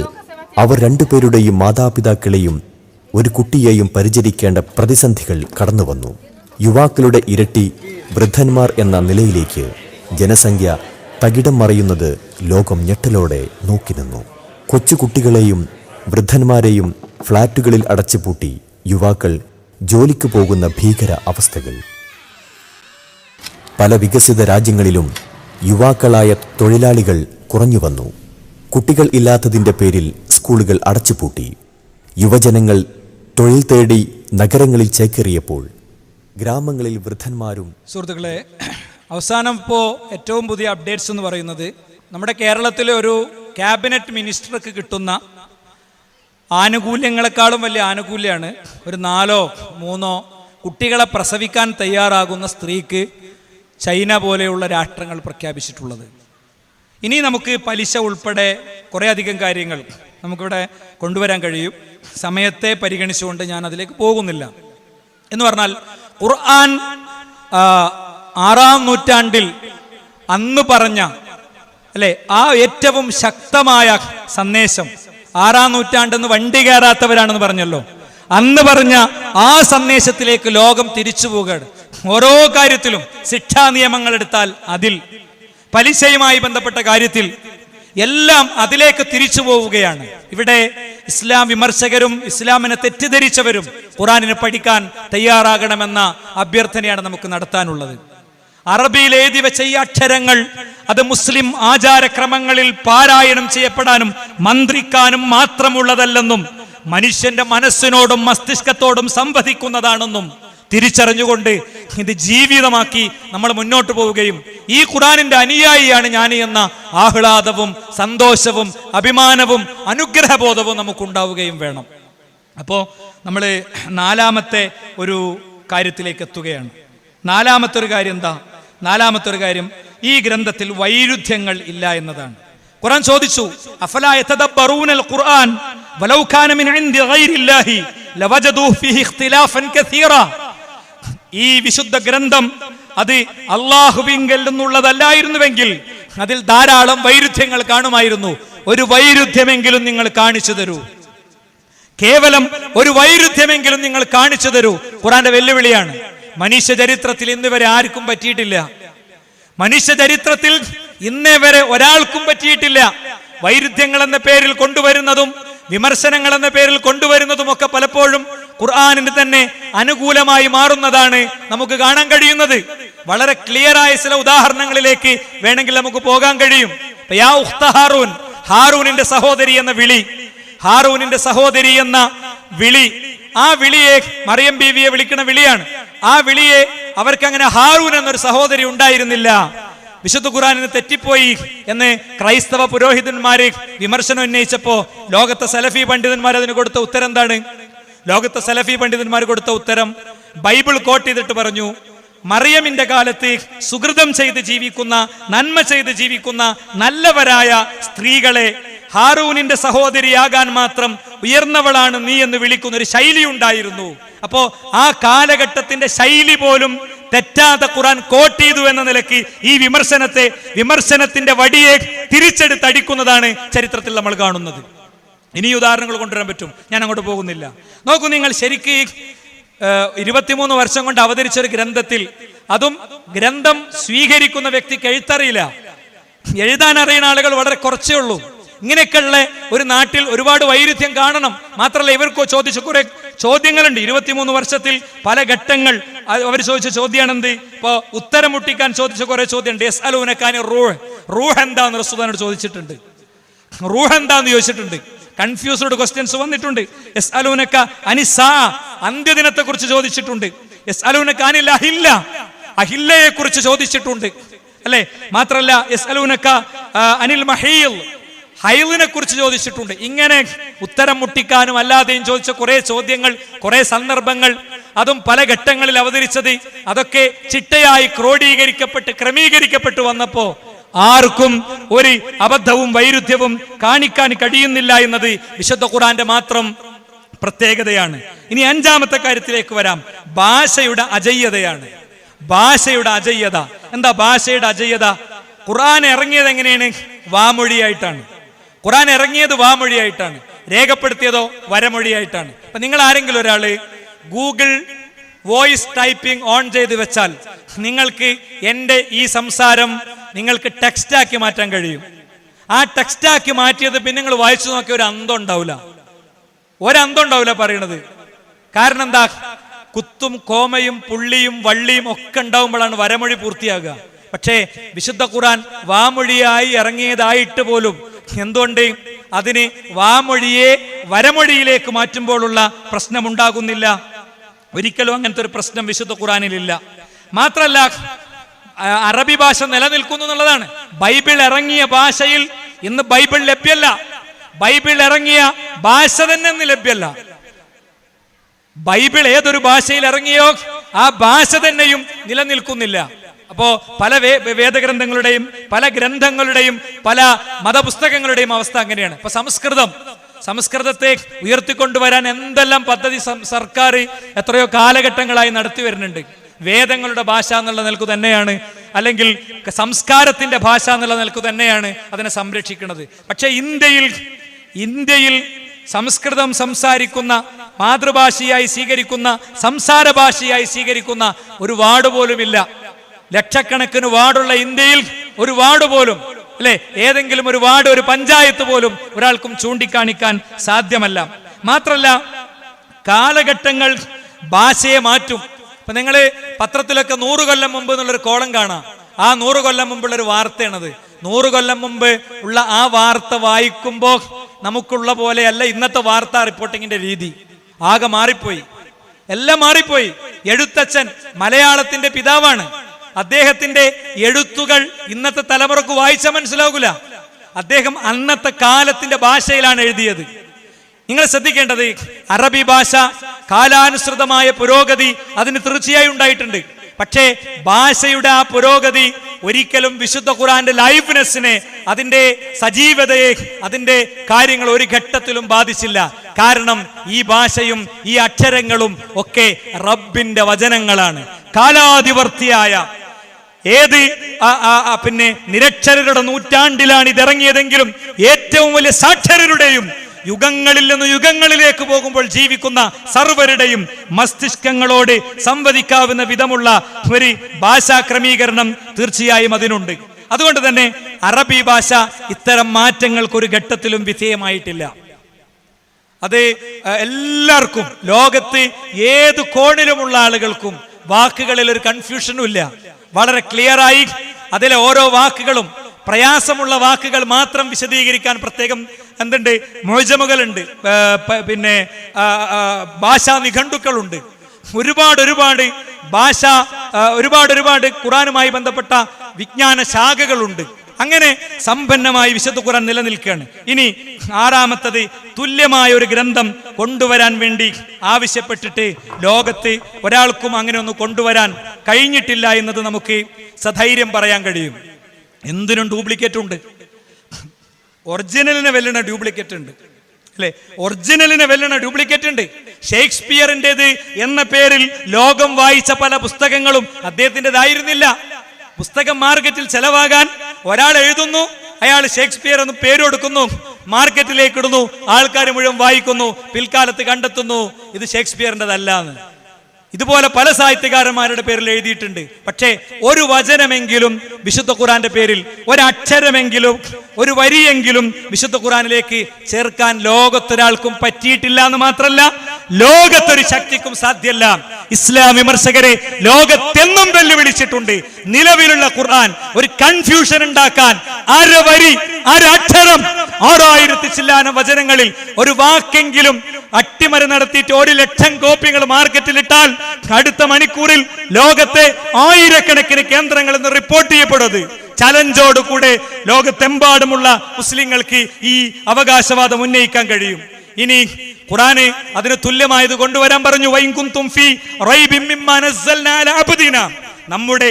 അവർ രണ്ടുപേരുടെയും മാതാപിതാക്കളെയും ഒരു കുട്ടിയെയും പരിചരിക്കേണ്ട പ്രതിസന്ധികൾ കടന്നുവന്നു. യുവാക്കളുടെ ഇരട്ടി വൃദ്ധന്മാർ എന്ന നിലയിലേക്ക് ജനസംഖ്യ തകിടം മറിയുന്നത് ലോകം ഞെട്ടലോടെ നോക്കി നിന്നു. കൊച്ചുകുട്ടികളെയും വൃദ്ധന്മാരെയും ഫ്ളാറ്റുകളിൽ അടച്ചുപൂട്ടി യുവാക്കൾ ജോലിക്ക് പോകുന്ന ഭീകര അവസ്ഥകൾ. പല വികസിത രാജ്യങ്ങളിലും യുവാക്കളായ തൊഴിലാളികൾ കുറഞ്ഞു വന്നു. കുട്ടികൾ ഇല്ലാത്തതിൻ്റെ പേരിൽ സ്കൂളുകൾ അടച്ചുപൂട്ടി. യുവജനങ്ങൾ തൊഴിൽ തേടി നഗരങ്ങളിൽ ചേക്കേറിയപ്പോൾ ഗ്രാമങ്ങളിൽ വൃദ്ധന്മാരും. സുഹൃത്തുക്കളെ, അവസാനം ഇപ്പോൾ ഏറ്റവും പുതിയ അപ്ഡേറ്റ്സ് എന്ന് പറയുന്നത് നമ്മുടെ കേരളത്തിലെ ഒരു ക്യാബിനറ്റ് മിനിസ്റ്റർക്ക് കിട്ടുന്ന ആനുകൂല്യങ്ങളെക്കാളും വലിയ ആനുകൂല്യമാണ് ഒരു 4-3 കുട്ടികളെ പ്രസവിക്കാൻ തയ്യാറാകുന്ന സ്ത്രീക്ക് ചൈന പോലെയുള്ള രാഷ്ട്രങ്ങൾ പ്രഖ്യാപിച്ചിട്ടുള്ളത്. ഇനി നമുക്ക് പലിശ ഉൾപ്പെടെ കുറേയധികം കാര്യങ്ങൾ നമുക്കിവിടെ കൊണ്ടുവരാൻ കഴിയും. സമയത്തെ പരിഗണിച്ചുകൊണ്ട് ഞാൻ അതിലേക്ക് പോകുന്നില്ല. എന്ന് പറഞ്ഞാൽ ഖുർആൻ 6-ാം നൂറ്റാണ്ടിൽ അന്ന് പറഞ്ഞ ആ ഏറ്റവും ശക്തമായ സന്ദേശം, 6-ാം നൂറ്റാണ്ടെന്ന് വണ്ടി കയറാത്തവരാണെന്ന് പറഞ്ഞല്ലോ, അന്ന് പറഞ്ഞ ആ സന്ദേശത്തിലേക്ക് ലോകം തിരിച്ചു പോകുകയാണ്. ഓരോ കാര്യത്തിലും ശിക്ഷാ നിയമങ്ങൾ എടുത്താൽ അതിൽ, പലിശയുമായി ബന്ധപ്പെട്ട കാര്യത്തിൽ എല്ലാം അതിലേക്ക് തിരിച്ചു പോവുകയാണ്. ഇവിടെ ഇസ്ലാം വിമർശകരും ഇസ്ലാമിനെ തെറ്റിദ്ധരിച്ചവരും ഖുർആനിനെ പഠിക്കാൻ തയ്യാറാകണമെന്ന അഭ്യർത്ഥനയാണ് നമുക്ക് നടത്താനുള്ളത്. അറബിയിൽ എഴുതി വെച്ച ഈ അക്ഷരങ്ങൾ അത് മുസ്ലിം ആചാരക്രമങ്ങളിൽ പാരായണം ചെയ്യപ്പെടാനും മന്ത്രിക്കാനും മാത്രമുള്ളതല്ലെന്നും മനുഷ്യന്റെ മനസ്സിനോടും മസ്തിഷ്കത്തോടും സംവദിക്കുന്നതാണെന്നും തിരിച്ചറിഞ്ഞുകൊണ്ട് ഇത് ജീവിതമാക്കി നമ്മൾ മുന്നോട്ട് പോവുകയും ഈ ഖുർആനിന്റെ അനുയായിയാണ് ഞാൻ എന്ന ആഹ്ലാദവും സന്തോഷവും അഭിമാനവും അനുഗ്രഹബോധവും നമുക്കുണ്ടാവുകയും വേണം. അപ്പോൾ നമ്മൾ 4-ാമത്തെ ഒരു കാര്യത്തിലേക്ക് എത്തുകയാണ്. 4-ാമത്തെ ഒരു കാര്യം എന്താ? 4-ാമത്തെ ഒരു കാര്യം, ഈ ഗ്രന്ഥത്തിൽ വൈരുദ്ധ്യങ്ങൾ ഇല്ല എന്നതാണ്. ഖുർആൻ ചോദിച്ചു, അഫലാ യതദബ്ബറൂനൽ ഖുർആൻ വലൗ കാന മിൻ ഇൻദി ഗൈരില്ലാഹി ലവജദൂ ഫീഹി ഇഖ്തിലാഫൻ കസീറാ. ഈ വിശുദ്ധ ഗ്രന്ഥം അത് അല്ലാഹുവിങ്കൽ നിന്നുള്ളതല്ലായിരുന്നുവെങ്കിൽ അതിൽ ധാരാളം വൈരുദ്ധ്യങ്ങൾ കാണുമായിരുന്നു. ഒരു വൈരുദ്ധ്യമെങ്കിലും നിങ്ങൾ കാണിച്ചു തരൂ. കേവലം ഒരു വൈരുദ്ധ്യമെങ്കിലും നിങ്ങൾ കാണിച്ചു തരൂ. ഖുർആന്റെ വെല്ലുവിളിയാണ്. മനുഷ്യ ചരിത്രത്തിൽ ഇന്ന് വരെ ആർക്കും പറ്റിയിട്ടില്ല. മനുഷ്യ ചരിത്രത്തിൽ ഇന്നേ വരെ ഒരാൾക്കും പറ്റിയിട്ടില്ല. വൈരുദ്ധ്യങ്ങൾ എന്ന പേരിൽ കൊണ്ടുവരുന്നതും വിമർശനങ്ങൾ എന്ന പേരിൽ കൊണ്ടുവരുന്നതും ഒക്കെ പലപ്പോഴും ഖുർആനിന് തന്നെ അനുകൂലമായി മാറുന്നതാണ് നമുക്ക് കാണാൻ കഴിയുന്നത്. വളരെ ക്ലിയറായ ചില ഉദാഹരണങ്ങളിലേക്ക് വേണമെങ്കിൽ നമുക്ക് പോകാൻ കഴിയും. യാ ഉഖ്ത ഹാറൂൻ, ഹാറൂനിന്റെ സഹോദരി എന്ന വിളി, ഹാറൂനിന്റെ സഹോദരി എന്ന വിളി, ആ വിളിയെ മറിയം ബീവിയെ വിളിക്കുന്ന വിളിയാണ്. ആ വിളിയെ അവർക്ക് അങ്ങനെ ഹാറൂൻ എന്നൊരു സഹോദരി ഉണ്ടായിരുന്നില്ല, വിശുദ്ധ ഖുർആനിന് തെറ്റിപ്പോയി എന്ന് ക്രൈസ്തവ പുരോഹിതന്മാര് വിമർശനം ഉന്നയിച്ചപ്പോ ലോകത്തെ സലഫി പണ്ഡിതന്മാർ അതിന് കൊടുത്ത ഉത്തരം എന്താണ്? ലോകത്തെ സലഫി പണ്ഡിതന്മാർ കൊടുത്ത ഉത്തരം ബൈബിൾ കോട്ട് ചെയ്തിട്ട് പറഞ്ഞു, മറിയമിന്റെ കാലത്ത് സുകൃതം ചെയ്ത് ജീവിക്കുന്ന, നന്മ ചെയ്ത് ജീവിക്കുന്ന നല്ലവരായ സ്ത്രീകളെ ഹാറൂനിന്റെ സഹോദരിയാകാൻ മാത്രം ഉയർന്നവളാണ് നീ എന്ന് വിളിക്കുന്ന ഒരു ശൈലി ഉണ്ടായിരുന്നു. അപ്പോ ആ കാലഘട്ടത്തിന്റെ ശൈലി പോലും തെറ്റാതെ ഖുർആൻ കോട്ട് ചെയ്തു എന്ന നിലയ്ക്ക് ഈ വിമർശനത്തിന്റെ വടിയെ തിരിച്ചെടുത്തടിക്കുന്നതാണ് ചരിത്രത്തിൽ നമ്മൾ കാണുന്നത്. ഇനി ഉദാഹരണങ്ങൾ കൊണ്ടുവരാൻ പറ്റും, ഞാൻ അങ്ങോട്ട് പോകുന്നില്ല. നോക്കൂ, നിങ്ങൾ ശരിക്ക് 23 വർഷം കൊണ്ട് അവതരിച്ച ഒരു ഗ്രന്ഥത്തിൽ, അതും ഗ്രന്ഥം സ്വീകരിക്കുന്ന വ്യക്തിക്ക് എഴുത്തറിയില്ല, എഴുതാൻ അറിയുന്ന ആളുകൾ വളരെ കുറച്ചേ ഉള്ളൂ. ഇങ്ങനെയൊക്കെയുള്ള ഒരു നാട്ടിൽ ഒരുപാട് വൈരുദ്ധ്യം കാണണം. മാത്രമല്ല, ഇവർക്ക് ചോദിച്ച കുറെ ചോദ്യങ്ങളുണ്ട്. 23 വർഷത്തിൽ പല ഘട്ടങ്ങൾ അവർ ചോദിച്ച ചോദ്യമാണ് എന്ത്? ഇപ്പൊ ഉത്തരം മുട്ടിക്കാൻ ചോദിച്ച കുറെ ചോദ്യമുണ്ട്. റൂഹ് എന്താന്ന് റസൂലുള്ളാഹിനോട് ചോദിച്ചിട്ടുണ്ട്, റൂഹ് എന്താന്ന് ചോദിച്ചിട്ടുണ്ട്. കൺഫ്യൂസ്ഡ് ക്വസ്റ്റ്യൻസ് വന്നിട്ടുണ്ട്. യസ്അലൂനക അനിസ്സാ, അന്ത്യദിനത്തെ കുറിച്ച് ചോദിച്ചിട്ടുണ്ട്. യസ്അലൂനക അനിൽ അഹില്ല, അഹില്ലയെ കുറിച്ച് ചോദിച്ചിട്ടുണ്ട്, അല്ലെ? മാത്രല്ല യസ്അലൂനക അനിൽ മഹീൽ, ഹൈലിനെ കുറിച്ച് ചോദിച്ചിട്ടുണ്ട്. ഇങ്ങനെ ഉത്തരം മുട്ടിക്കാനും അല്ലാതെയും ചോദിച്ച കുറെ ചോദ്യങ്ങൾ, കുറെ സന്ദർഭങ്ങൾ, അതും പല ഘട്ടങ്ങളിൽ അവതരിച്ചത്, അതൊക്കെ ചിട്ടയായി ക്രമീകരിക്കപ്പെട്ടു വന്നപ്പോ ആർക്കും ഒരു അബദ്ധവും വൈരുദ്ധ്യവും കാണിക്കാൻ കഴിയുന്നില്ല എന്നത് വിശുദ്ധ ഖുർആന്റെ മാത്രം പ്രത്യേകതയാണ്. ഇനി 5ാമത്തെ കാര്യത്തിലേക്ക് വരാം. ഭാഷയുടെ അജയ്യതയാണ്. ഭാഷയുടെ അജയ്യത എന്താ? ഭാഷയുടെ അജയ്യത, ഖുർആൻ ഇറങ്ങിയത് എങ്ങനെയാണ്? വാമൊഴിയായിട്ടാണ്. ഖുർആൻ ഇറങ്ങിയത് വാമൊഴിയായിട്ടാണ്, രേഖപ്പെടുത്തിയതോ വരമൊഴിയായിട്ടാണ്. അപ്പൊ നിങ്ങൾ ആരെങ്കിലും ഒരാള് ഗൂഗിൾ വോയിസ് ടൈപ്പിംഗ് ഓൺ ചെയ്ത് വെച്ചാൽ നിങ്ങൾക്ക് എൻ്റെ ഈ സംസാരം നിങ്ങൾക്ക് ടെക്സ്റ്റാക്കി മാറ്റാൻ കഴിയും. ആ ടെക്സ്റ്റാക്കി മാറ്റിയത് പിന്നെ നിങ്ങൾ വായിച്ചു നോക്കിയ ഒരു അന്തം ഉണ്ടാവില്ല പറയണത്. കാരണം എന്താ? കുത്തും കോമയും പുള്ളിയും വള്ളിയും ഒക്കെ ഉണ്ടാവുമ്പോഴാണ് വരമൊഴി പൂർത്തിയാകുക. പക്ഷേ വിശുദ്ധ ഖുർആൻ വാമൊഴിയായി ഇറങ്ങിയതായിട്ട് പോലും എന്തുകൊണ്ട് അതിന് വാമൊഴിയെ വരമൊഴിയിലേക്ക് മാറ്റുമ്പോഴുള്ള പ്രശ്നമുണ്ടാകുന്നില്ല? ഒരിക്കലും അങ്ങനത്തെ ഒരു പ്രശ്നം വിശുദ്ധ ഖുർആനിലില്ല. മാത്രല്ല, അറബി ഭാഷ നിലനിൽക്കുന്നു എന്നുള്ളതാണ്. ബൈബിൾ ഇറങ്ങിയ ഭാഷയിൽ ഇന്ന് ബൈബിൾ ലഭ്യമല്ല. ബൈബിൾ ഇറങ്ങിയ ഭാഷ തന്നെ ഇന്ന് ലഭ്യമല്ല. ബൈബിൾ ഏതൊരു ഭാഷയിൽ ഇറങ്ങിയോ ആ ഭാഷ തന്നെയും നിലനിൽക്കുന്നില്ല. അപ്പോ പല വേദഗ്രന്ഥങ്ങളുടെയും പല ഗ്രന്ഥങ്ങളുടെയും പല മതപുസ്തകങ്ങളുടെയും അവസ്ഥ അങ്ങനെയാണ്. ഇപ്പൊ സംസ്കൃതത്തെ ഉയർത്തിക്കൊണ്ടുവരാൻ എന്തെല്ലാം പദ്ധതി സർക്കാർ എത്രയോ കാലഘട്ടങ്ങളായി നടത്തി വരുന്നുണ്ട്. വേദങ്ങളുടെ ഭാഷ എന്നുള്ള നിലക്ക് തന്നെയാണ്, അല്ലെങ്കിൽ സംസ്കാരത്തിന്റെ ഭാഷ എന്നുള്ള നിലക്ക് തന്നെയാണ് അതിനെ സംരക്ഷിക്കുന്നത്. പക്ഷെ ഇന്ത്യയിൽ സംസ്കൃതം സംസാരിക്കുന്ന, മാതൃഭാഷയായി സ്വീകരിക്കുന്ന, സംസാര ഭാഷയായി സ്വീകരിക്കുന്ന ഒരു വാർഡ് പോലുമില്ല. ലക്ഷക്കണക്കിന് വാർഡുള്ള ഇന്ത്യയിൽ ഒരു വാർഡ് പോലും, അല്ലെ, ഏതെങ്കിലും ഒരു വാർഡ്, ഒരു പഞ്ചായത്ത് പോലും ഒരാൾക്കും ചൂണ്ടിക്കാണിക്കാൻ സാധ്യമല്ല. മാത്രല്ല, കാലഘട്ടങ്ങൾ ഭാഷയെ മാറ്റും. ഇപ്പൊ നിങ്ങള് പത്രത്തിലൊക്കെ 100 കൊല്ലം മുമ്പ് എന്നുള്ളൊരു കോളം കാണാം. ആ 100 കൊല്ലം മുമ്പുള്ളൊരു വാർത്തയാണത്. 100 കൊല്ലം മുമ്പ് ഉള്ള ആ വാർത്ത വായിക്കുമ്പോ നമുക്കുള്ള പോലെയല്ല ഇന്നത്തെ വാർത്താ റിപ്പോർട്ടിങ്ങിന്റെ രീതി. ആകെ മാറിപ്പോയി, എല്ലാം മാറിപ്പോയി. എഴുത്തച്ഛൻ മലയാളത്തിന്റെ പിതാവാണ്. അദ്ദേഹത്തിന്റെ എഴുത്തുകൾ ഇന്നത്തെ തലമുറക്ക് വായിച്ചാൽ മനസ്സിലാകൂല. അദ്ദേഹം അന്നത്തെ കാലത്തിന്റെ ഭാഷയിലാണ് എഴുതിയത്. നിങ്ങൾ ശ്രദ്ധിക്കേണ്ടത്, അറബി ഭാഷ കാലാനുസൃതമായ പുരോഗതി അതിന് തീർച്ചയായും ഉണ്ടായിട്ടുണ്ട്. പക്ഷേ ഭാഷയുടെ ആ പുരോഗതി ഒരിക്കലും വിശുദ്ധ ഖുർആന്റെ ലൈവ്നെസ്സിനെ, അതിന്റെ സജീവതയെ, അതിന്റെ കാര്യങ്ങൾ ഒരു ഘട്ടത്തിലും ബാധിച്ചില്ല. കാരണം ഈ ഭാഷയും ഈ അക്ഷരങ്ങളും ഒക്കെ റബ്ബിന്റെ വചനങ്ങളാണ്. കാലാധിവർത്തിയായ നിരക്ഷരരുടെ നൂറ്റാണ്ടിലാണ് ഇതിറങ്ങിയതെങ്കിലും ഏറ്റവും വലിയ സാക്ഷരരുടെയും യുഗങ്ങളിൽ നിന്ന് യുഗങ്ങളിലേക്ക് പോകുമ്പോൾ ജീവിക്കുന്ന സർവരുടെയും മസ്തിഷ്കങ്ങളോട് സംവദിക്കാവുന്ന വിധമുള്ള ഒരു ഭാഷാ ക്രമീകരണം തീർച്ചയായും അതിനുണ്ട്. അതുകൊണ്ട് തന്നെ അറബി ഭാഷ ഇത്തരം മാറ്റങ്ങൾക്ക് ഒരു ഘട്ടത്തിലും വിധേയമായിട്ടില്ല. അത് എല്ലാവർക്കും, ലോകത്ത് ഏത് കോണിലുമുള്ള ആളുകൾക്കും വാക്കുകളിൽ ഒരു കൺഫ്യൂഷനും ഇല്ല. വളരെ ക്ലിയറായി അതിലെ ഓരോ വാക്കുകളും, പ്രയാസമുള്ള വാക്കുകൾ മാത്രം വിശദീകരിക്കാൻ പ്രത്യേകം എന്തുണ്ട്, മുഅ്ജമുകളുണ്ട്, പിന്നെ ഭാഷാ നിഘണ്ടുക്കളുണ്ട്, ഒരുപാട് ഖുർആനുമായി ബന്ധപ്പെട്ട വിജ്ഞാന ശാഖകളുണ്ട്. അങ്ങനെ സമ്പന്നമായി വിശുദ്ധ ഖുർആൻ നിലനിൽക്കുകയാണ്. ഇനി ആറാമത്തത്, തുല്യമായ ഒരു ഗ്രന്ഥം കൊണ്ടുവരാൻ വേണ്ടി ആവശ്യപ്പെട്ടിട്ട് ലോകത്ത് ഒരാൾക്കും അങ്ങനെ ഒന്ന് കൊണ്ടുവരാൻ കഴിഞ്ഞിട്ടില്ല എന്നത് നമുക്ക് സധൈര്യം പറയാൻ കഴിയും. എന്തിനും ഡ്യൂപ്ലിക്കേറ്റ് ഉണ്ട്. ഒറിജിനലിനെ വെല്ലുന്ന ഡ്യൂപ്ലിക്കേറ്റ് ഉണ്ട്, അല്ലെ? ഒറിജിനലിനെ വെല്ലുന്ന ഡ്യൂപ്ലിക്കേറ്റ് ഉണ്ട്. ഷേക്സ്പിയറിൻ്റെത് എന്ന പേരിൽ ലോകം വായിച്ച പല പുസ്തകങ്ങളും അദ്ദേഹത്തിൻ്റെതായിരുന്നില്ല. പുസ്തകം മാർക്കറ്റിൽ ചെലവാകാൻ ഒരാൾ എഴുതുന്നു, അയാൾ ഷേക്സ്പിയർ എന്ന് പേര് കൊടുക്കുന്നു, മാർക്കറ്റിലേക്ക് ഇടുന്നു, ആൾക്കാർ മുഴുവൻ വായിക്കുന്നു, പിൽക്കാലത്ത് കണ്ടെത്തുന്നു ഇത് ഷേക്സ്പിയറിൻ്റെതല്ലാന്ന്. ഇതുപോലെ പല സാഹിത്യകാരന്മാരുടെ പേരിൽ എഴുതിയിട്ടുണ്ട്. പക്ഷേ ഒരു വചനമെങ്കിലും വിശുദ്ധ ഖുർആന്റെ പേരിൽ, ഒരക്ഷരമെങ്കിലും, ഒരു വരിയെങ്കിലും വിശുദ്ധ ഖുർആനിലേക്ക് ചേർക്കാൻ ലോകത്തൊരാൾക്കും പറ്റിയിട്ടില്ല എന്ന് മാത്രമല്ല, ലോകത്തൊരു ശക്തിക്കും സാധ്യമല്ല. ഇസ്ലാം വിമർശകരെ ലോകത്തെന്നും വെല്ലുവിളിച്ചിട്ടുണ്ട്. നിലവിലുള്ള ഖുർആൻ ഒരു കൺഫ്യൂഷൻ ഉണ്ടാക്കാൻ അരവരി, അരക്ഷരം, 6000 ചില്ലാനം വചനങ്ങളിൽ ഒരു വാക്കെങ്കിലും അട്ടിമറി നടത്തിയിട്ട് 1,00,000 കോപ്പികൾ മാർക്കറ്റിൽ ഇട്ടാൽ അടുത്ത മണിക്കൂറിൽ ലോകത്തെ ആയിരക്കണക്കിന് കേന്ദ്രങ്ങളിൽ നിന്ന് റിപ്പോർട്ട് ചെയ്യപ്പെടുന്നത് ചലഞ്ചോട് കൂടെ ലോകത്തെമ്പാടുമുള്ള മുസ്ലിങ്ങൾക്ക് ഈ അവകാശവാദം ഉന്നയിക്കാൻ കഴിയും. ഇനി ഖുർആന് അതിന് തുല്യമായത് കൊണ്ടുവരാൻ പറഞ്ഞു. നമ്മുടെ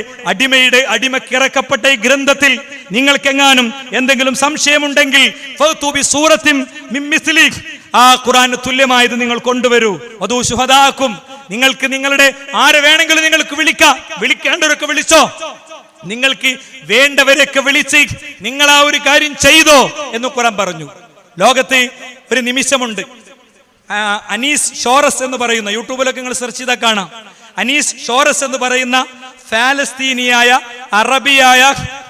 അടിമക്കിറക്കപ്പെട്ട ഈ ഗ്രന്ഥത്തിൽ നിങ്ങൾക്കെങ്ങാനും എന്തെങ്കിലും സംശയമുണ്ടെങ്കിൽ ആ ഖുർആന് തുല്യമായത് നിങ്ങൾ കൊണ്ടുവരൂ. വധൂ ശുഹദാക്കും, നിങ്ങൾക്ക് നിങ്ങളുടെ ആരെ വേണമെങ്കിലും നിങ്ങൾക്ക് വിളിക്കാം, വിളിക്കേണ്ടവരൊക്കെ വിളിച്ചോ, നിങ്ങൾക്ക് വേണ്ടവരൊക്കെ വിളിച്ച് നിങ്ങൾ ആ ഒരു കാര്യം ചെയ്തോ എന്ന് ഖുർആൻ പറഞ്ഞു. ലോകത്ത് ഒരു നിമിഷമുണ്ട്, അനീസ് ഷോറസ് എന്ന് പറയുന്ന, യൂട്യൂബിലൊക്കെ നിങ്ങൾ സെർച്ച് ചെയ്താൽ കാണാം, അനീസ് ഷോറസ് എന്ന് പറയുന്ന ഫലസ്തീനിയായ അറബിയായ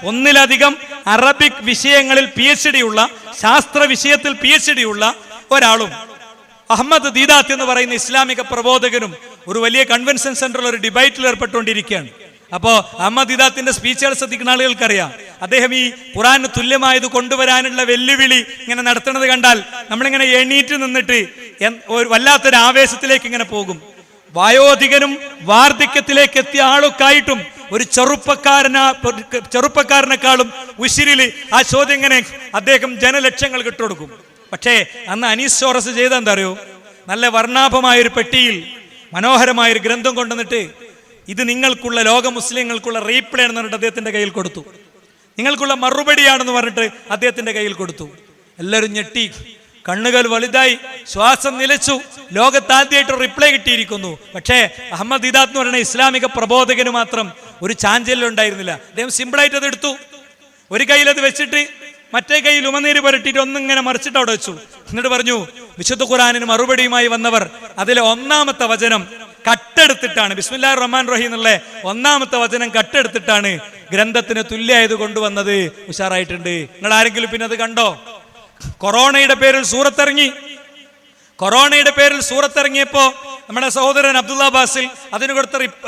ഒന്നിലധികം അറബിക് വിഷയങ്ങളിൽ PhD ഉള്ള, ശാസ്ത്ര വിഷയത്തിൽ PhD ഉള്ള ഒരാളും അഹമ്മദ് ദീദാത്ത് എന്ന് പറയുന്ന ഇസ്ലാമിക പ്രബോധകനും ഒരു വലിയ കൺവെൻഷൻ സെന്ററിൽ ഒരു ഡിബേറ്റിൽ ഏർപ്പെട്ടുകൊണ്ടിരിക്കുകയാണ്. അപ്പോ അഹമ്മദ് ദീദാത്തിന്റെ സ്പീച്ചുകൾ ശ്രദ്ധിക്കുന്ന ആളുകൾക്കറിയാം, അദ്ദേഹം ഈ ഖുർആന് തുല്യമായത് കൊണ്ടുവരാനുള്ള വെല്ലുവിളി ഇങ്ങനെ നടത്തുന്നത് കണ്ടാൽ നമ്മളിങ്ങനെ എണീറ്റ് നിന്നിട്ട് വല്ലാത്തൊരു ആവേശത്തിലേക്ക് ഇങ്ങനെ പോകും. വയോധികനും വാർദ്ധക്യത്തിലേക്ക് എത്തിയ ആളൊക്കെയായിട്ടും ഒരു ചെറുപ്പക്കാരനെക്കാളും ഉശിരിൽ ആ ചോദ്യം ഇങ്ങനെ അദ്ദേഹം ജനലക്ഷങ്ങൾ കിട്ടുകൊടുക്കും. പക്ഷേ അന്ന് അനീസ് ഷോറസ് ചെയ്ത എന്താ അറിയോ, നല്ല വർണ്ണാഭമായൊരു പെട്ടിയിൽ മനോഹരമായൊരു ഗ്രന്ഥം കൊണ്ടുവന്നിട്ട് ഇത് നിങ്ങൾക്കുള്ള, ലോക മുസ്ലിങ്ങൾക്കുള്ള റീപ്ലേ എന്ന് പറഞ്ഞിട്ട് അദ്ദേഹത്തിന്റെ കയ്യിൽ കൊടുത്തു. നിങ്ങൾക്കുള്ള മറുപടിയാണെന്ന് പറഞ്ഞിട്ട് അദ്ദേഹത്തിന്റെ കയ്യിൽ കൊടുത്തു. എല്ലാവരും ഞെട്ടി, കണ്ണുകൾ വലുതായി, ശ്വാസം നിലച്ചു. ലോകത്താദ്യമായിട്ട് റിപ്ലൈ കിട്ടിയിരിക്കുന്നു. പക്ഷേ അഹമ്മദ് ദീദാത്ത് എന്ന് പറയുന്ന ഇസ്ലാമിക പ്രബോധകന് മാത്രം ഒരു ചാഞ്ചല്യം അദ്ദേഹം സിമ്പിളായിട്ട് അത് എടുത്തു. ഒരു കയ്യിൽ അത് വെച്ചിട്ട് മറ്റേ കയ്യിൽ ഉമനീര് പുരട്ടിയിട്ട് ഒന്നിങ്ങനെ മറിച്ചിട്ട് അവിടെ വെച്ചു. എന്നിട്ട് പറഞ്ഞു, വിശുദ്ധ ഖുർആനിന് മറുപടിയുമായി വന്നവർ അതിലെ ഒന്നാമത്തെ വചനം കട്ടെടുത്തിട്ടാണ്, ബിസ്മില്ലാഹിർ റഹ്മാൻ റഹീം എന്നുള്ള ഒന്നാമത്തെ വചനം കട്ടെടുത്തിട്ടാണ് ഗ്രന്ഥത്തിന് തുല്യമായത് കൊണ്ടുവന്നത്. ഉഷാറായിട്ടുണ്ട്. നിങ്ങൾ ആരെങ്കിലും പിന്നെ അത് കണ്ടോ? കൊറോണയുടെ പേരിൽ സൂറത്തിറങ്ങിയപ്പോ നമ്മുടെ സഹോദരൻ അബ്ദുള്ള ബാസിൽ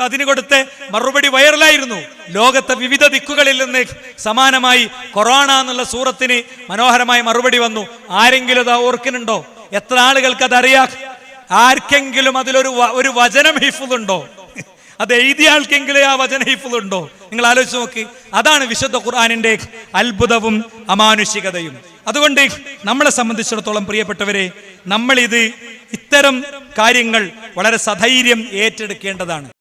അതിന് കൊടുത്ത മറുപടി വൈറലായിരുന്നു. ലോകത്തെ വിവിധ ദിക്കുകളിൽ നിന്ന് സമാനമായി കൊറോണ എന്നുള്ള സൂറത്തിന് മനോഹരമായ മറുപടി വന്നു. ആരെങ്കിലും അത് ഓർക്കുന്നുണ്ടോ? എത്ര ആളുകൾക്ക് അതറിയാം? ആർക്കെങ്കിലും അതിലൊരു വചനം ഹിഫ്ളുണ്ടോ? അത് എഴുതിയ ആൾക്കെങ്കിലും ആ വചന ഹിഫ്ളുണ്ടോ? നിങ്ങൾ ആലോചിച്ച് നോക്ക്. അതാണ് വിശുദ്ധ ഖുർആനിന്റെ അത്ഭുതവും അമാനുഷികതയും. അതുകൊണ്ട് നമ്മളെ സംബന്ധിച്ചിടത്തോളം പ്രിയപ്പെട്ടവരെ, നമ്മൾ ഇത്തരം കാര്യങ്ങൾ വളരെ സധൈര്യം ഏറ്റെടുക്കേണ്ടതാണ്.